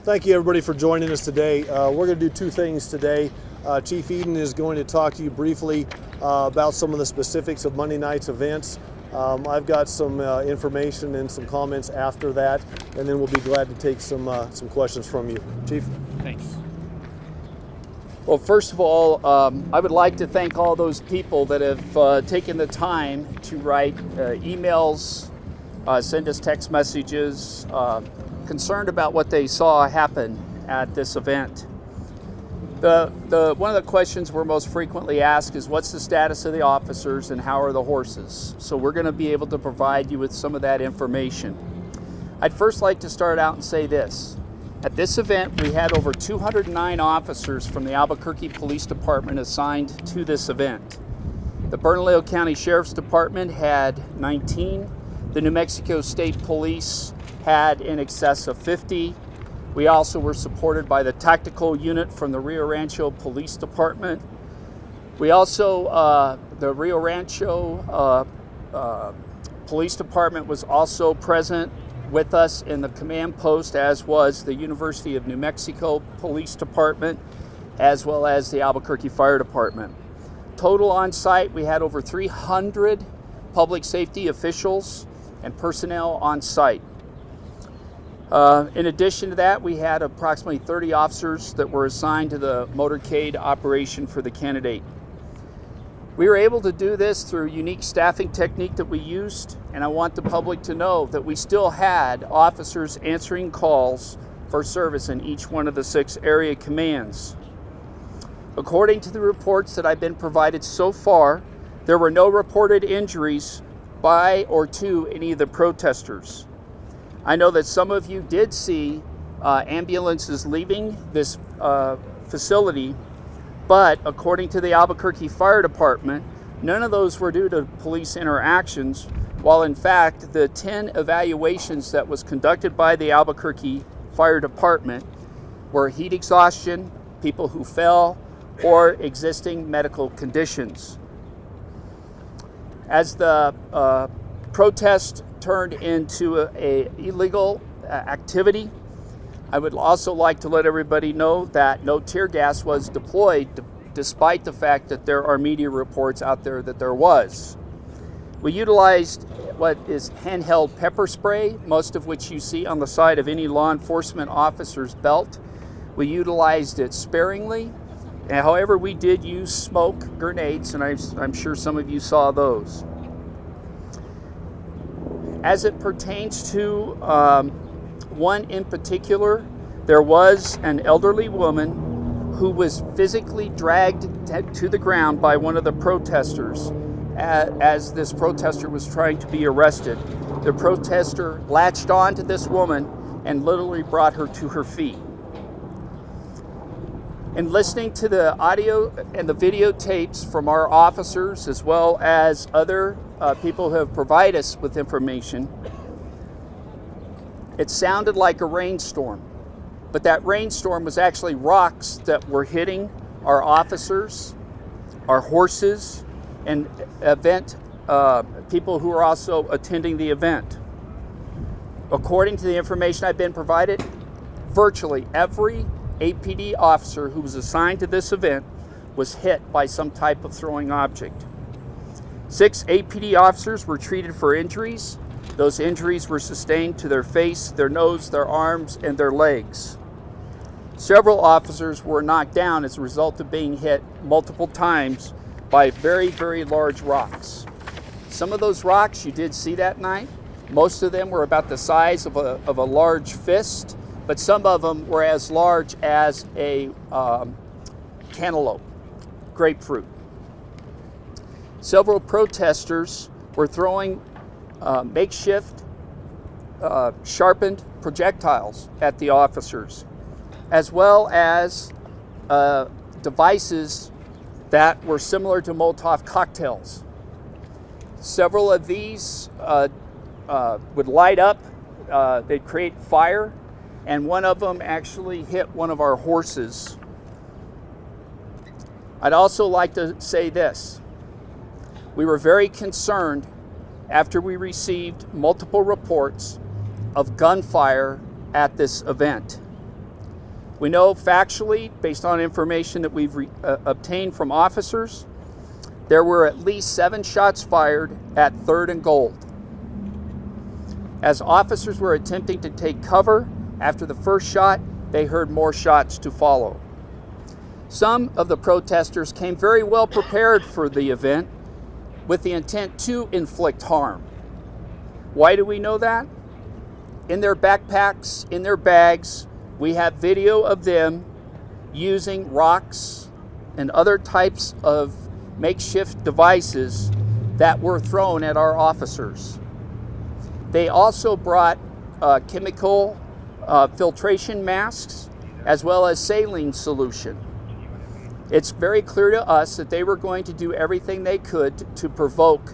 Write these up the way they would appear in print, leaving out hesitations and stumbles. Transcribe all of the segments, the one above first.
Thank you everybody for joining us today. We're going to do two things today. Chief Eden is going to talk to you briefly about some of the specifics of Monday night's events. I've got some information and some comments after that, and then we'll be glad to take some questions from you. Chief? Thanks. Well, first of all, I would like to thank all those people that have taken the time to write emails, send us text messages, concerned about what they saw happen at this event. One of the questions we're most frequently asked is, what's the status of the officers and how are the horses? So we're going to be able to provide you with some of that information. I'd first like to start out and say this. At this event, we had over 209 officers from the Albuquerque Police Department assigned to this event. The Bernalillo County Sheriff's Department had 19. The New Mexico State Police had in excess of 50. We also were supported by the tactical unit from the Rio Rancho Police Department. We also, the Rio Rancho Police Department was also present with us in the command post, as was the University of New Mexico Police Department, as well as the Albuquerque Fire Department. Total on site, we had over 300 public safety officials and personnel on site. In addition to that, we had approximately 30 officers that were assigned to the motorcade operation for the candidate. We were able to do this through a unique staffing technique that we used, and I want the public to know that we still had officers answering calls for service in each one of the 6 area commands. According to the reports that I've been provided so far, there were no reported injuries by or to any of the protesters. I know that some of you did see ambulances leaving this facility, but according to the Albuquerque Fire Department, none of those were due to police interactions, while in fact the 10 evaluations that was conducted by the Albuquerque Fire Department were heat exhaustion, people who fell, or existing medical conditions. As the protest turned into a illegal activity, I would also like to let everybody know that no tear gas was deployed, despite the fact that there are media reports out there that there was. We utilized what is handheld pepper spray, most of which you see on the side of any law enforcement officer's belt. We utilized it sparingly. However, we did use smoke grenades, and I'm sure some of you saw those. As it pertains to one in particular, there was an elderly woman who was physically dragged to the ground by one of the protesters as this protester was trying to be arrested. The protester latched on to this woman and literally brought her to her feet. In listening to the audio and the videotapes from our officers, as well as other people who have provided us with information, it sounded like a rainstorm. But that rainstorm was actually rocks that were hitting our officers, our horses, and event people who are also attending the event. According to the information I've been provided, virtually every APD officer who was assigned to this event was hit by some type of throwing object. 6 APD officers were treated for injuries. Those injuries were sustained to their face, their nose, their arms, and their legs. Several officers were knocked down as a result of being hit multiple times by very, very large rocks. Some of those rocks you did see that night. Most of them were about the size of a large fist, but some of them were as large as a cantaloupe, grapefruit. Several protesters were throwing makeshift sharpened projectiles at the officers, as well as devices that were similar to Molotov cocktails. Several of these would light up, they'd create fire, and one of them actually hit one of our horses. I'd also like to say this. We were very concerned after we received multiple reports of gunfire at this event. We know factually, based on information that we've obtained from officers, there were at least 7 shots fired at 3rd and Gold. As officers were attempting to take cover after the first shot, they heard more shots to follow. Some of the protesters came very well prepared for the event with the intent to inflict harm. Why do we know that? In their backpacks, in their bags, we have video of them using rocks and other types of makeshift devices that were thrown at our officers. They also brought chemical filtration masks as well as saline solution. It's very clear to us that they were going to do everything they could to provoke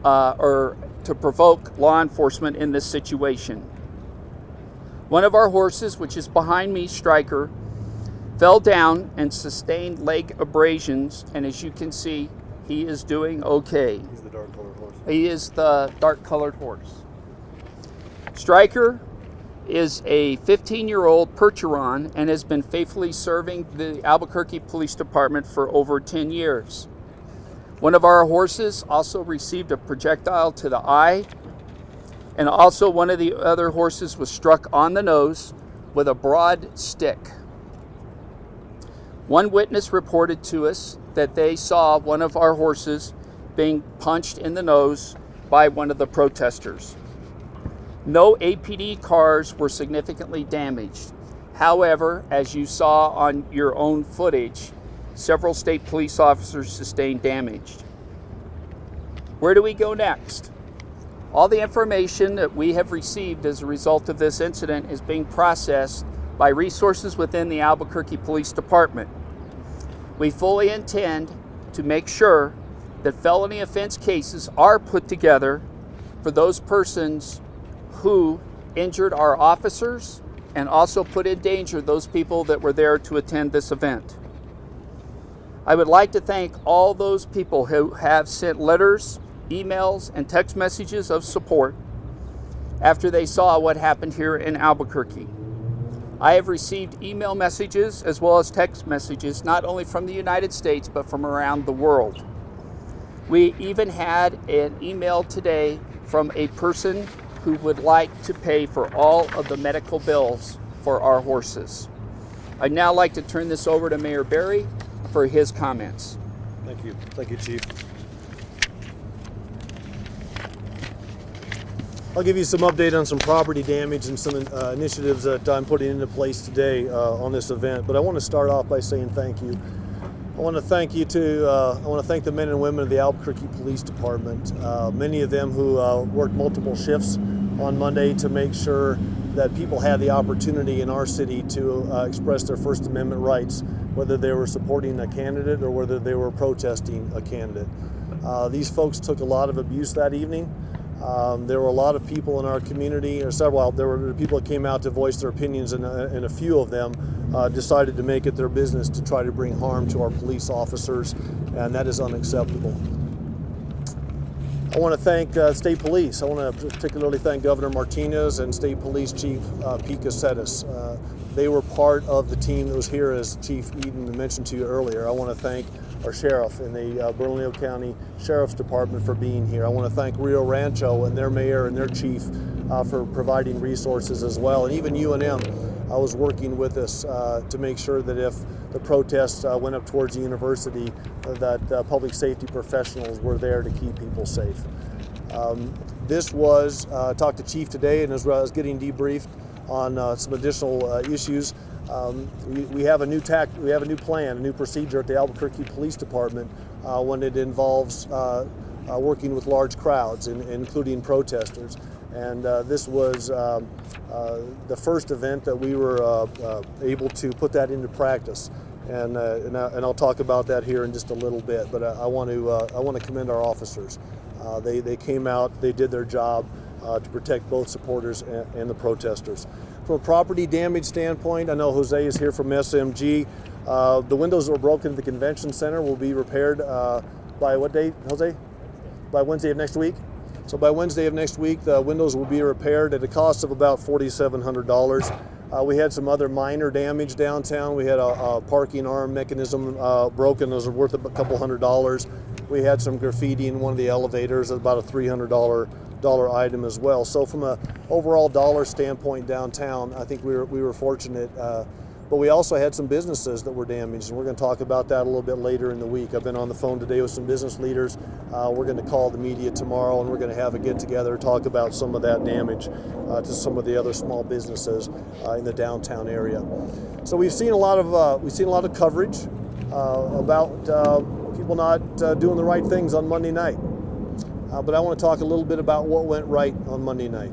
law enforcement in this situation. One of our horses, which is behind me, Striker, fell down and sustained leg abrasions, and as you can see, he is doing okay. He's the dark colored horse. He is the dark colored horse. Striker is a 15-year-old Percheron and has been faithfully serving the Albuquerque Police Department for over 10 years. One of our horses also received a projectile to the eye, and also one of the other horses was struck on the nose with a broad stick. One witness reported to us that they saw one of our horses being punched in the nose by one of the protesters. No APD cars were significantly damaged. However, as you saw on your own footage, several state police officers sustained damage. Where do we go next? All the information that we have received as a result of this incident is being processed by resources within the Albuquerque Police Department. We fully intend to make sure that felony offense cases are put together for those persons who injured our officers and also put in danger those people that were there to attend this event. I would like to thank all those people who have sent letters, emails, and text messages of support after they saw what happened here in Albuquerque. I have received email messages as well as text messages, not only from the United States, but from around the world. We even had an email today from a person who would like to pay for all of the medical bills for our horses. I'd now like to turn this over to Mayor Berry for his comments. Thank you. Thank you, Chief. I'll give you some update on some property damage and some initiatives that I'm putting into place today on this event. But I want to start off by saying thank you. I want to thank the men and women of the Albuquerque Police Department. Many of them who worked multiple shifts on Monday to make sure that people had the opportunity in our city to express their First Amendment rights, whether they were supporting a candidate or whether they were protesting a candidate. These folks took a lot of abuse that evening. There were a lot of people in our community, there were people that came out to voice their opinions, and a few of them decided to make it their business to try to bring harm to our police officers, and that is unacceptable. I want to thank State Police. I want to particularly thank Governor Martinez and State Police Chief Pete Caceres. They were part of the team that was here, as Chief Eden mentioned to you earlier. I want to thank our sheriff in the Bernalillo County Sheriff's Department for being here. I want to thank Rio Rancho and their mayor and their chief for providing resources as well. And even UNM was working with us to make sure that if the protests went up towards the university, that public safety professionals were there to keep people safe. I talked to Chief today, and as I was getting debriefed on some additional issues. We have a new plan, a new procedure at the Albuquerque Police Department when it involves working with large crowds, including protesters. And this was the first event that we were able to put that into practice. And I'll talk about that here in just a little bit. But I want to commend our officers. They came out, they did their job to protect both supporters and the protesters. From a property damage standpoint, I know Jose is here from SMG. The windows that were broken at the convention center will be repaired by what date, Jose? By Wednesday of next week? So by Wednesday of next week, the windows will be repaired at a cost of about $4,700. We had some other minor damage downtown. We had a parking arm mechanism broken. It was worth a couple $100. We had some graffiti in one of the elevators, about a $300 item as well. So from an overall dollar standpoint downtown, I think we were fortunate. But we also had some businesses that were damaged, and we're going to talk about that a little bit later in the week. I've been on the phone today with some business leaders. We're going to call the media tomorrow, and we're going to have a get-together, talk about some of that damage to some of the other small businesses in the downtown area. So we've seen a lot of coverage about people not doing the right things on Monday night. But I want to talk a little bit about what went right on Monday night.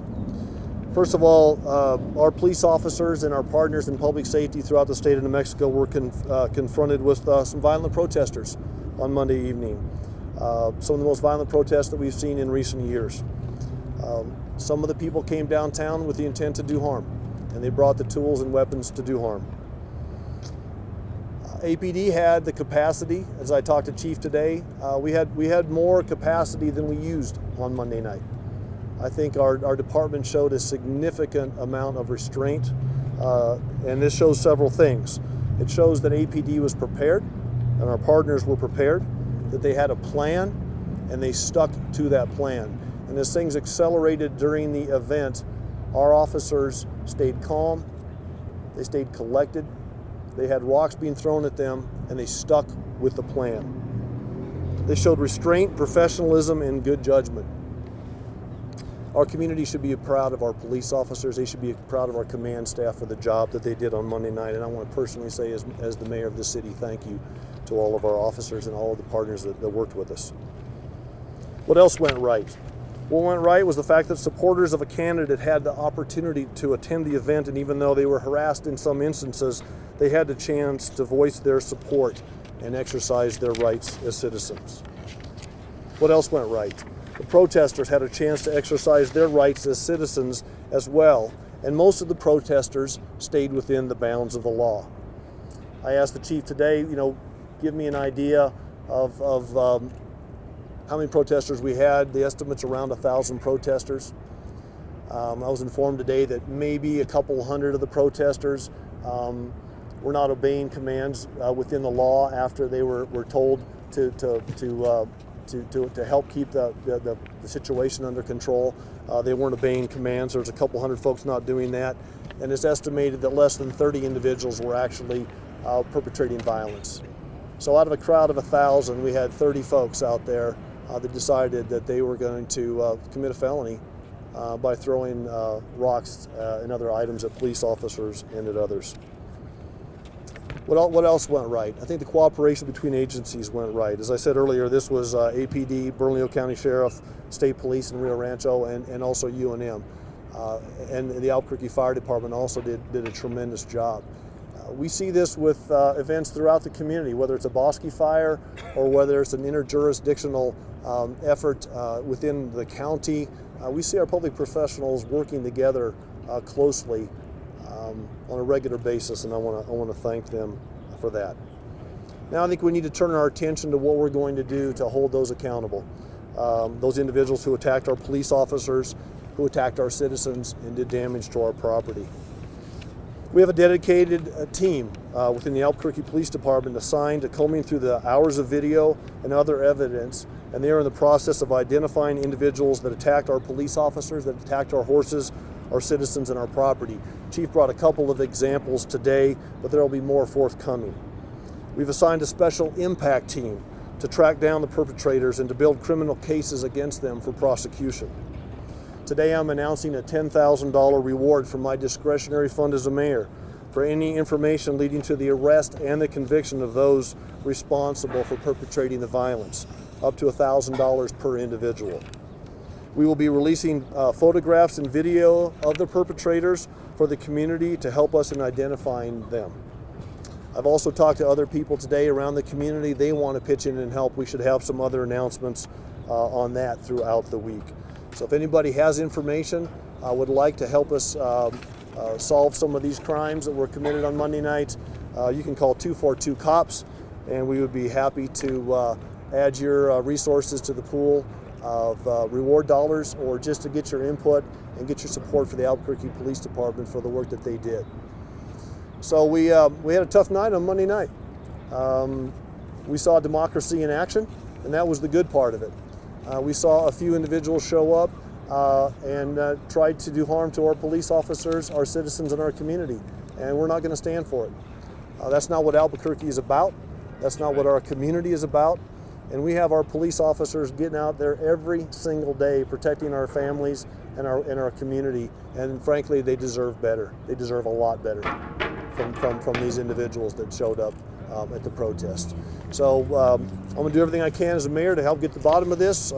First of all, our police officers and our partners in public safety throughout the state of New Mexico were confronted with some violent protesters on Monday evening. Some of the most violent protests that we've seen in recent years. Some of the people came downtown with the intent to do harm, and they brought the tools and weapons to do harm. APD had the capacity, as I talked to Chief today, we had more capacity than we used on Monday night. I think our department showed a significant amount of restraint, and this shows several things. It shows that APD was prepared, and our partners were prepared, that they had a plan, and they stuck to that plan. And as things accelerated during the event, our officers stayed calm, they stayed collected, they had rocks being thrown at them, and they stuck with the plan. They showed restraint, professionalism, and good judgment. Our community should be proud of our police officers. They should be proud of our command staff for the job that they did on Monday night. And I want to personally say, as the mayor of the city, thank you to all of our officers and all of the partners that worked with us. What else went right? What went right was the fact that supporters of a candidate had the opportunity to attend the event, and even though they were harassed in some instances, they had the chance to voice their support and exercise their rights as citizens. What else went right? The protesters had a chance to exercise their rights as citizens as well, and most of the protesters stayed within the bounds of the law. I asked the chief today, give me an idea of how many protesters we had. The estimate's around 1,000 protesters. I was informed today that maybe a couple hundred of the protesters were not obeying commands within the law after they were told to help keep the situation under control. They weren't obeying commands. There's a couple hundred folks not doing that, and it's estimated that less than 30 individuals were actually perpetrating violence. So out of a crowd of 1,000, we had 30 folks out there that decided that they were going to commit a felony by throwing rocks and other items at police officers and at others. What else went right? I think the cooperation between agencies went right. As I said earlier, this was APD, Bernalillo County Sheriff, State Police in Rio Rancho, and also UNM. And the Albuquerque Fire Department also did a tremendous job. We see this with events throughout the community, whether it's a Bosque fire or whether it's an interjurisdictional effort within the county. We see our public professionals working together closely on a regular basis, and I want to thank them for that. Now I think we need to turn our attention to what we're going to do to hold those accountable. Those individuals who attacked our police officers, who attacked our citizens, and did damage to our property. We have a dedicated team within the Albuquerque Police Department assigned to combing through the hours of video and other evidence, and they are in the process of identifying individuals that attacked our police officers, that attacked our horses, our citizens, and our property. Chief brought a couple of examples today, but there will be more forthcoming. We've assigned a special impact team to track down the perpetrators and to build criminal cases against them for prosecution. Today I'm announcing a $10,000 reward from my discretionary fund as a mayor for any information leading to the arrest and the conviction of those responsible for perpetrating the violence, up to $1,000 per individual. We will be releasing photographs and video of the perpetrators for the community to help us in identifying them. I've also talked to other people today around the community. They want to pitch in and help. We should have some other announcements on that throughout the week. So if anybody has information, would like to help us solve some of these crimes that were committed on Monday night, you can call 242-COPS, and we would be happy to add your resources to the pool of reward dollars, or just to get your input and get your support for the Albuquerque Police Department for the work that they did. So we had a tough night on Monday night. We saw democracy in action, and that was the good part of it. We saw a few individuals show up and tried to do harm to our police officers, our citizens, and our community, and we're not going to stand for it. That's not what Albuquerque is about. That's not what our community is about. And we have our police officers getting out there every single day protecting our families and our community. And frankly, they deserve better. They deserve a lot better from these individuals that showed up at the protest. So I'm going to do everything I can as a mayor to help get to the bottom of this.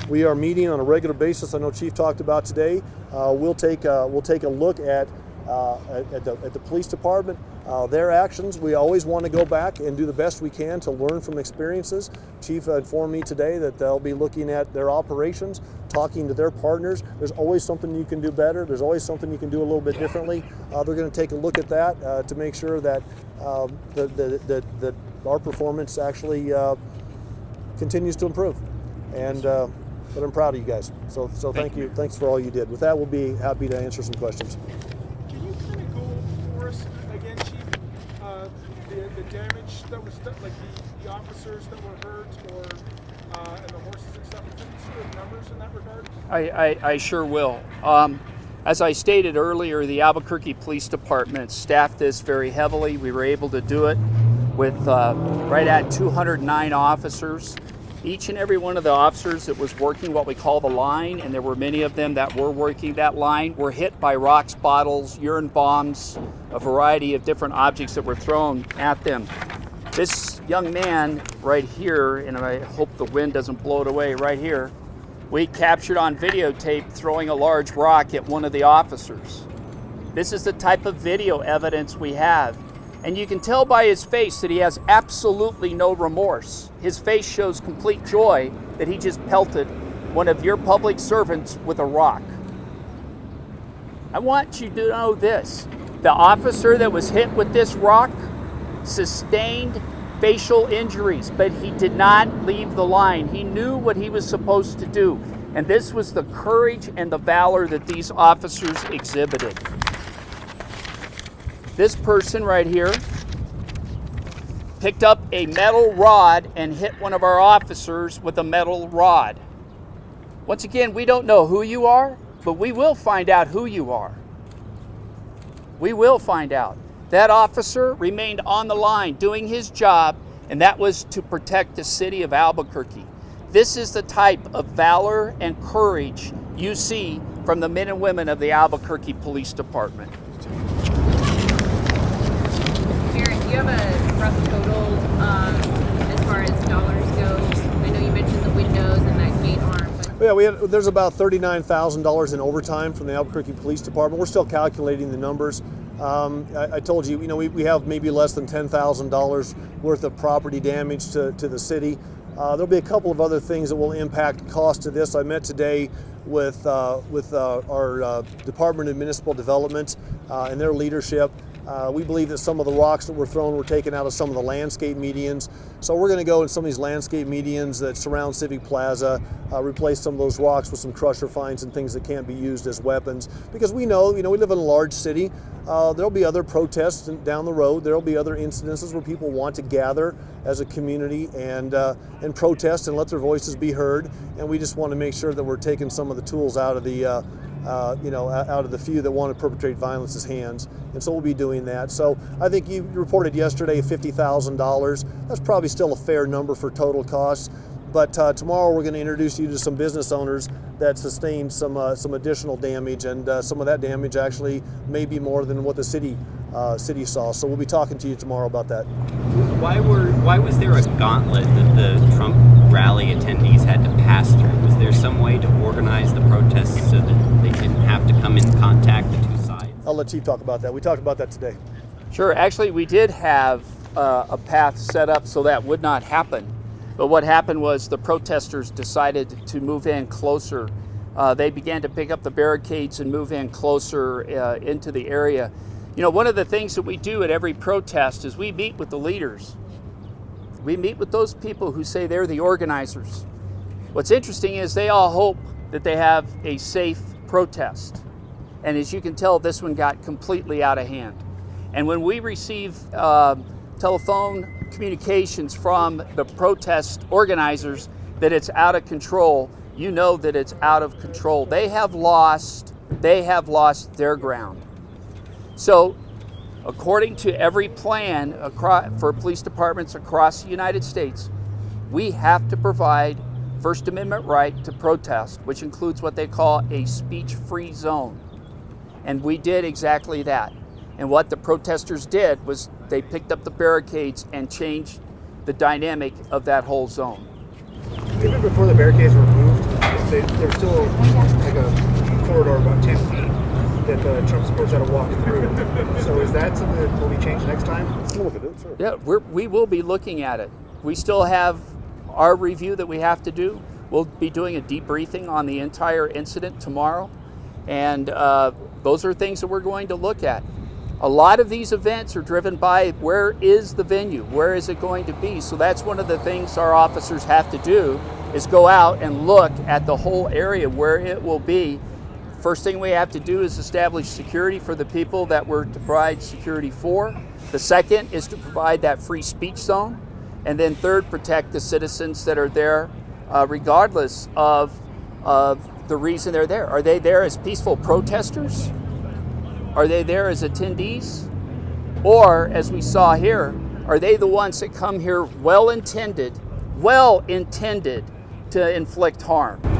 We are meeting on a regular basis. I know Chief talked about today. We'll take a look at the police department, their actions. We always want to go back and do the best we can to learn from experiences. Chief informed me today that they'll be looking at their operations, talking to their partners. There's always something you can do better. There's always something you can do a little bit differently. They're going to take a look at that to make sure that that our performance actually continues to improve. And but I'm proud of you guys. So thank you. Thanks for all you did. With that, we'll be happy to answer some questions. Again, Chief, the damage that was done, like the officers that were hurt, or and the horses and stuff. Can you see the numbers in that regard? I sure will. As I stated earlier, the Albuquerque Police Department staffed this very heavily. We were able to do it with right at 209 officers. Each and every one of the officers that was working what we call the line, and there were many of them that were working that line, were hit by rocks, bottles, urine bombs, a variety of different objects that were thrown at them. This young man right here, and I hope the wind doesn't blow it away, right here, we captured on videotape throwing a large rock at one of the officers. This is the type of video evidence we have. And you can tell by his face that he has absolutely no remorse. His face shows complete joy that he just pelted one of your public servants with a rock. I want you to know this. The officer that was hit with this rock sustained facial injuries, but he did not leave the line. He knew what he was supposed to do. And this was the courage and the valor that these officers exhibited. This person right here picked up a metal rod and hit one of our officers with a metal rod. Once again, we don't know who you are, but we will find out who you are. We will find out. That officer remained on the line doing his job, and that was to protect the city of Albuquerque. This is the type of valor and courage you see from the men and women of the Albuquerque Police Department. Do you have a rough total as far as dollars go? I know you mentioned the windows and that gate arm. But Yeah, there's about $39,000 in overtime from the Albuquerque Police Department. We're still calculating the numbers. I told you, we have maybe less than $10,000 worth of property damage to the city. There'll be a couple of other things that will impact cost to this. I met today with our Department of Municipal Development and their leadership. We believe that some of the rocks that were thrown were taken out of some of the landscape medians. So we're going to go in some of these landscape medians that surround Civic Plaza, replace some of those rocks with some crusher fines and things that can't be used as weapons. Because we know, we live in a large city. There'll be other protests down the road. There'll be other incidences where people want to gather as a community and protest and let their voices be heard. And we just want to make sure that we're taking some of the tools out of the out of the few that want to perpetrate violence's hands. And so we'll be doing that. So I think you reported yesterday $50,000. That's probably still a fair number for total costs. But tomorrow we're going to introduce you to some business owners that sustained some additional damage, and some of that damage actually may be more than what the city saw. So we'll be talking to you tomorrow about that. Why was there a gauntlet that the Trump rally attendees had to pass through? Was there some way to organize the protests so that they didn't have to come in contact the two sides? I'll let Chief talk about that. We talked about that today. Sure, actually we did have a path set up so that would not happen. But what happened was the protesters decided to move in closer. They began to pick up the barricades and move in closer into the area. One of the things that we do at every protest is we meet with the leaders. We meet with those people who say they're the organizers. What's interesting is they all hope that they have a safe protest. And as you can tell, this one got completely out of hand. And when we receive telephone communications from the protest organizers that it's out of control, you know that it's out of control. They have lost their ground. So according to every plan for police departments across the United States, we have to provide First Amendment right to protest, which includes what they call a speech-free zone. And we did exactly that. And what the protesters did was they picked up the barricades and changed the dynamic of that whole zone. Even before the barricades were moved, there's still like a corridor about 10 feet that the Trump supporters had to walk through. So is that something that will be changed next time? Look at it, sure. Yeah, we will be looking at it. We still have our review that we have to do. We'll be doing a debriefing on the entire incident tomorrow. And those are things that we're going to look at. A lot of these events are driven by where is the venue, where is it going to be? So that's one of the things our officers have to do, is go out and look at the whole area where it will be. First thing we have to do is establish security for the people that we're to provide security for. The second is to provide that free speech zone. And then third, protect the citizens that are there regardless of the reason they're there. Are they there as peaceful protesters? Are they there as attendees? Or, as we saw here, are they the ones that come here well-intended to inflict harm? A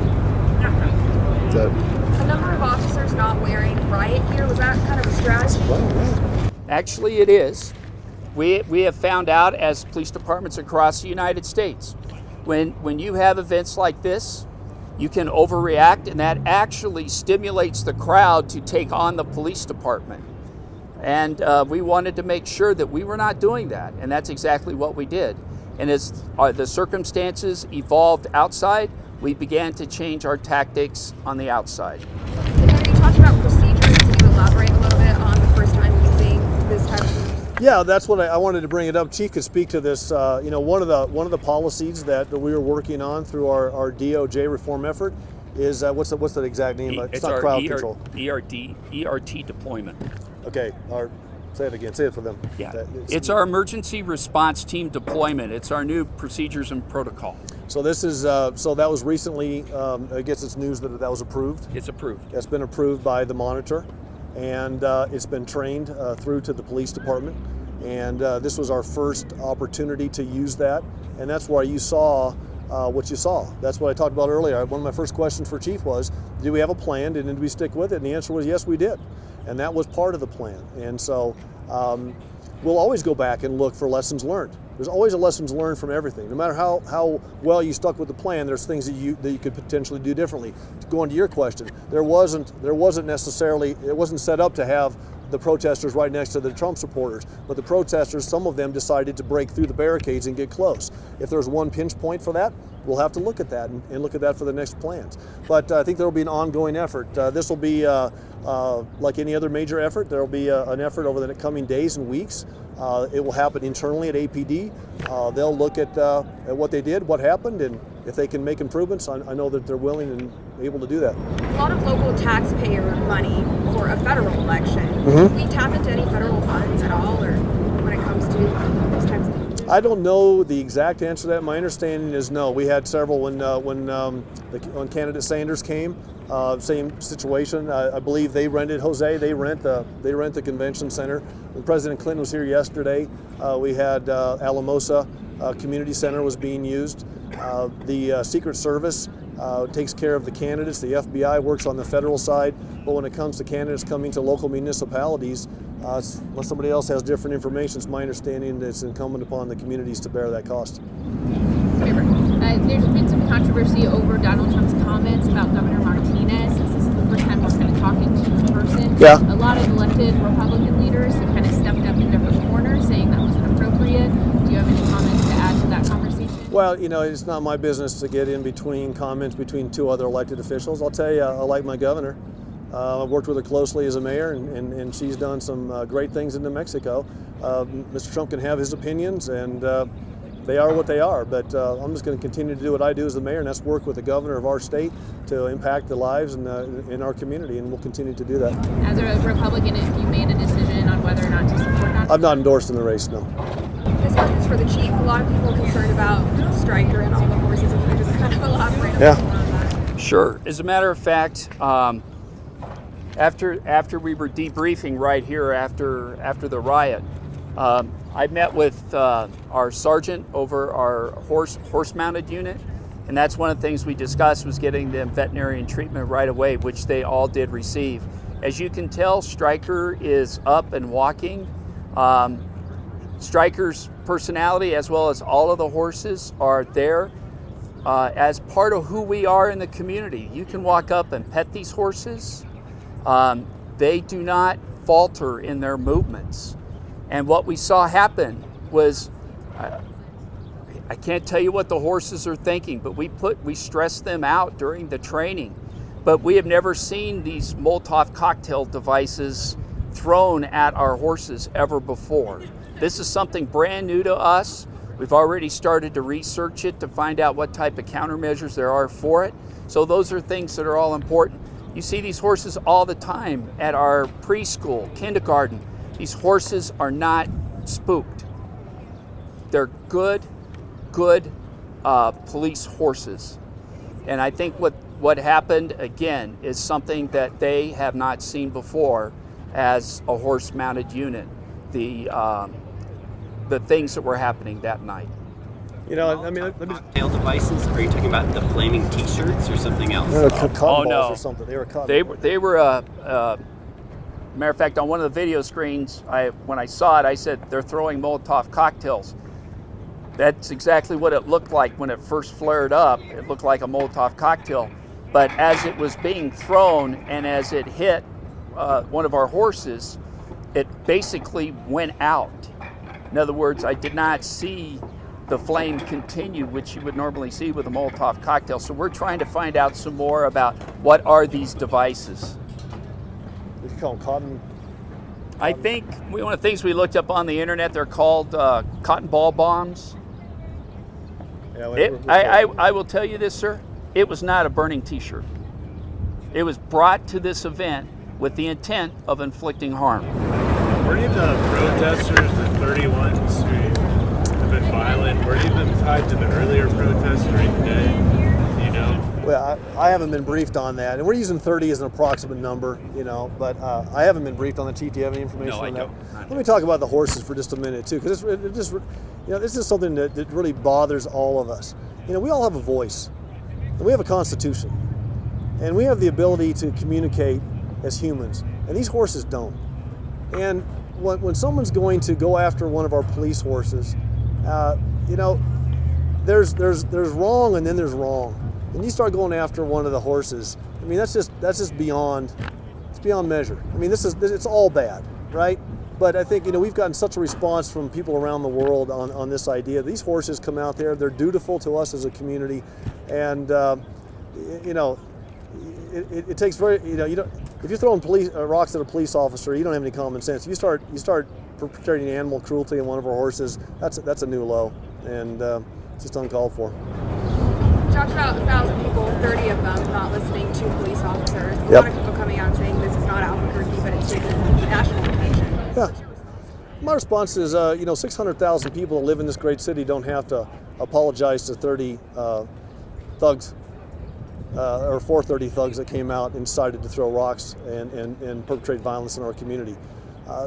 number of officers not wearing riot gear, was that kind of a strategy? Actually, it is. We have found out as police departments across the United States, when you have events like this, you can overreact, and that actually stimulates the crowd to take on the police department. And we wanted to make sure that we were not doing that, and that's exactly what we did. And as the circumstances evolved outside, we began to change our tactics on the outside. And you talked about procedures. Can you elaborate a little bit on the first time using this type of? Yeah, that's what I wanted to bring it up. Chief could speak to this. One of the policies that we were working on through our DOJ reform effort is what's the exact name? It's not our crowd control. ERT deployment. Okay, say it again. Say it for them. Yeah, it's our emergency response team deployment. It's our new procedures and protocol. So this is so that was recently. I guess it's news that was approved. It's approved. It's been approved by the monitor, and it's been trained through to the police department. And this was our first opportunity to use that, and that's why you saw what you saw. That's what I talked about earlier. One of my first questions for Chief was, do we have a plan, and did we stick with it? And the answer was yes, we did. And that was part of the plan. And so we'll always go back and look for lessons learned. There's always a lessons learned from everything. No matter how well you stuck with the plan, there's things that you could potentially do differently. To go into your question, it wasn't set up to have the protesters right next to the Trump supporters, but the protesters, some of them decided to break through the barricades and get close. If there's one pinch point for that, we'll have to look at that and look at that for the next plans. But I think there will be an ongoing effort. This will be like any other major effort. There will be an effort over the coming days and weeks. It will happen internally at APD. They'll look at what they did, what happened, and if they can make improvements, I know that they're willing and able to do that. A lot of local taxpayer money for a federal election. Mm-hmm. Do we tap into any federal funds at all, or when it comes to those types of things? I don't know the exact answer to that. My understanding is no. We had several when candidate Sanders came. Same situation. I believe they rented They rent the convention center. When President Clinton was here yesterday, we had Alamosa Community Center was being used. The Secret Service takes care of the candidates. The FBI works on the federal side. But when it comes to candidates coming to local municipalities, unless somebody else has different information, it's my understanding that it's incumbent upon the communities to bear that cost. There's been some controversy over Donald Trump's comments about Governor Martinez, since this is the first time we're kind of talking to him in person. Yeah. A lot of elected Republican leaders have kind of stepped up in different corners, saying that was inappropriate. Do you have any comments to add to that conversation? Well, it's not my business to get in between comments between two other elected officials. I'll tell you, I like my governor. I've worked with her closely as a mayor, and she's done some great things in New Mexico. Mr. Trump can have his opinions, and they are what they are, but I'm just going to continue to do what I do as the mayor, and that's work with the governor of our state to impact the lives in our community, and we'll continue to do that. As a Republican, if you made a decision on whether or not to support that? I'm not endorsing the race, no. This question is for the chief. A lot of people are concerned about Stryker and all the horses. If you could just kind of elaborate a Yeah. little more on that. Sure. As a matter of fact, after we were debriefing right here after the riot, I met with our sergeant over our horse-mounted unit, and that's one of the things we discussed was getting them veterinarian treatment right away, which they all did receive. As you can tell, Stryker is up and walking. Stryker's personality, as well as all of the horses, are there as part of who we are in the community. You can walk up and pet these horses. They do not falter in their movements. And what we saw happen was, I can't tell you what the horses are thinking, but we stressed them out during the training. But we have never seen these Molotov cocktail devices thrown at our horses ever before. This is something brand new to us. We've already started to research it to find out what type of countermeasures there are for it. So those are things that are all important. You see these horses all the time at our preschool, kindergarten. These horses are not spooked. They're good police horses. And I think what happened, again, is something that they have not seen before as a horse-mounted unit. The things that were happening that night. You know, I mean, let me. Cocktail devices? Are you talking about the flaming T-shirts or something else? They were cotton balls no. or something. They were cotton. They were matter of fact, on one of the video screens, when I saw it, I said they're throwing Molotov cocktails. That's exactly what it looked like when it first flared up. It looked like a Molotov cocktail. But as it was being thrown and as it hit one of our horses, it basically went out. In other words, I did not see the flame continue, which you would normally see with a Molotov cocktail. So we're trying to find out some more about what are these devices. Did you call them cotton? I think one of the things we looked up on the internet, they're called cotton ball bombs. Yeah, I will tell you this, sir. It was not a burning T-shirt. It was brought to this event with the intent of inflicting harm. Were any of the protesters, the 31s who have been violent, were any of them tied to the earlier protests during the day? Do you know? Well, I haven't been briefed on that, and we're using 30 as an approximate number, you know. But I haven't been briefed on the Chief. Do you have any information on that? No, I don't. Let me talk about the horses for just a minute too, because this is something that really bothers all of us. You know, we all have a voice, and we have a constitution, and we have the ability to communicate as humans, and these horses don't. And when someone's going to go after one of our police horses, you know, there's wrong and then there's wrong. And you start going after one of the horses, I mean, that's just beyond measure. I mean, it's all bad, right? But I think, you know, we've gotten such a response from people around the world on this idea. These horses come out there, they're dutiful to us as a community, and you know, it takes very, you know, if you're throwing rocks at a police officer, you don't have any common sense. You start perpetrating animal cruelty on one of our horses, that's a new low, and it's just uncalled for. You talked about 1,000 people, 30 of them not listening to police officers. A Yep. lot of people coming out saying this is not Albuquerque, but it's taking national attention. Yeah. My response is, you know, 600,000 people that live in this great city don't have to apologize to 30 thugs, or 430 thugs that came out and decided to throw rocks and perpetrate violence in our community.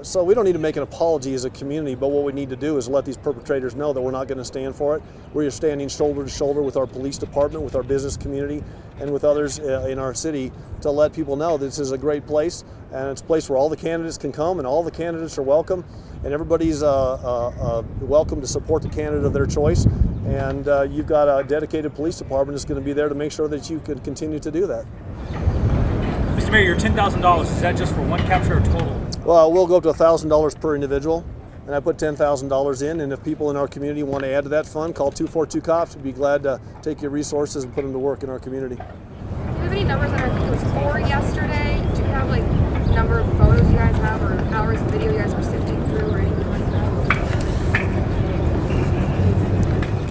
So we don't need to make an apology as a community, but what we need to do is let these perpetrators know that we're not going to stand for it. We're standing shoulder to shoulder with our police department, with our business community, and with others in our city to let people know this is a great place, and it's a place where all the candidates can come and all the candidates are welcome, and everybody's welcome to support the candidate of their choice. And you've got a dedicated police department that's going to be there to make sure that you can continue to do that. Mr. Mayor, your $10,000, is that just for one capture or total? Well, we'll go up to $1,000 per individual, and I put $10,000 in, and if people in our community want to add to that fund, call 242-COPS. We'd be glad to take your resources and put them to work in our community. Do you have any numbers on, I think it was 4 yesterday? Do you have like number of photos you guys have or hours of video you guys are sifting through or anything like that?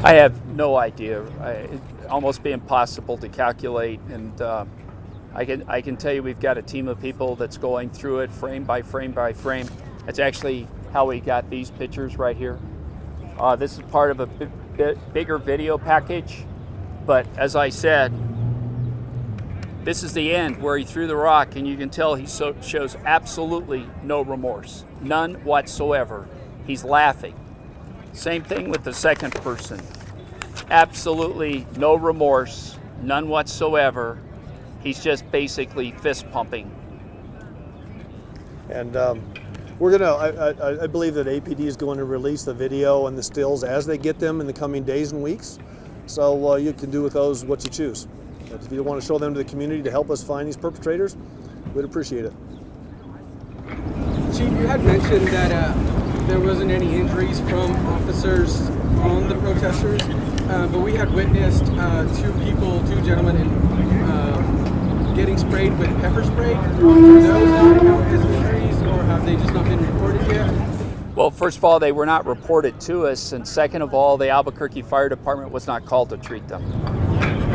I have no idea. It'd almost be impossible to calculate, and I can tell you we've got a team of people that's going through it frame by frame by frame. That's actually how we got these pictures right here. This is part of a bigger video package, but as I said, this is the end where he threw the rock, and you can tell he shows absolutely no remorse, none whatsoever. He's laughing. Same thing with the second person. Absolutely no remorse, none whatsoever. He's just basically fist pumping. And we're gonna. I believe that APD is going to release the video and the stills as they get them in the coming days and weeks. So you can do with those what you choose. But if you want to show them to the community to help us find these perpetrators, we'd appreciate it. Chief, you had mentioned that there wasn't any injuries from officers on the protesters, but we had witnessed two gentlemen getting sprayed with pepper spray. Do those count as injuries, or have they just not been reported yet? Well, first of all, they were not reported to us, and second of all, the Albuquerque Fire Department was not called to treat them.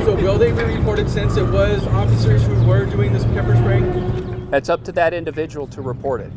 So will they be reported since it was officers who were doing this pepper spraying? That's up to that individual to report it.